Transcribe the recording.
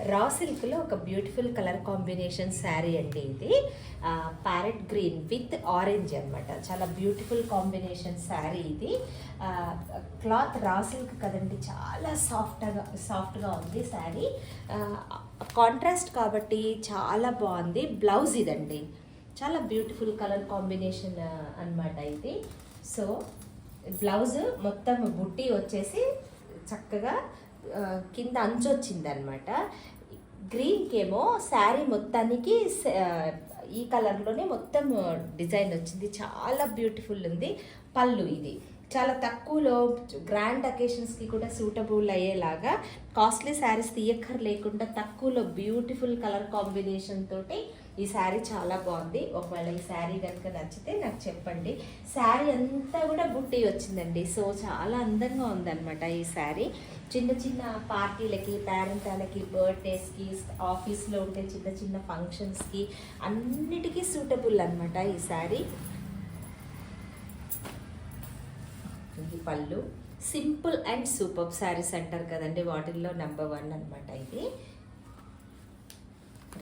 రా సిల్క్లో ఒక బ్యూటిఫుల్ కలర్ కాంబినేషన్ శారీ అండి ఇది. ప్యారెట్ గ్రీన్ విత్ ఆరెంజ్ అనమాట. చాలా బ్యూటిఫుల్ కాంబినేషన్ శారీ ఇది. క్లాత్ రా సిల్క్ కదండి, చాలా సాఫ్ట్గా ఉంది శారీ. కాంట్రాస్ట్ కాబట్టి చాలా బాగుంది. బ్లౌజ్ ఇదండి, చాలా బ్యూటిఫుల్ కలర్ కాంబినేషన్ అనమాట ఇది. సో బ్లౌజ్ మొత్తం బుట్టి వచ్చేసి చక్కగా కింద అంచు వచ్చింది అనమాట. గ్రీన్కేమో శారీ మొత్తానికి ఈ కలర్లోనే మొత్తం డిజైన్ వచ్చింది. చాలా బ్యూటిఫుల్ ఉంది. పళ్ళు ఇది చాలా తక్కువలో గ్రాండ్ అకేషన్స్కి కూడా సూటబుల్ అయ్యేలాగా కాస్ట్లీ శారీస్ తీయక్కర్ లేకుండా తక్కువలో బ్యూటిఫుల్ కలర్ కాంబినేషన్ తోటి ఈ శారీ చాలా బాగుంది. ఒకవేళ ఈ శారీ కనుక నచ్చితే నాకు చెప్పండి. శారీ అంతా కూడా బుట్టి వచ్చిందండి. సో చాలా అందంగా ఉందన్నమాట ఈ శారీ. చిన్న చిన్న పార్టీలకి, పేరెంటాలకి, బర్త్డేస్కి, ఆఫీస్లో ఉండే చిన్న చిన్న ఫంక్షన్స్కి అన్నిటికీ సూటబుల్ అనమాట ఈ శారీ. ఇది పళ్ళు. సింపుల్ అండ్ సూపర్ శారీస్ అంటారు కదండి, వాటిల్లో నెంబర్ 1 అనమాట ఇది.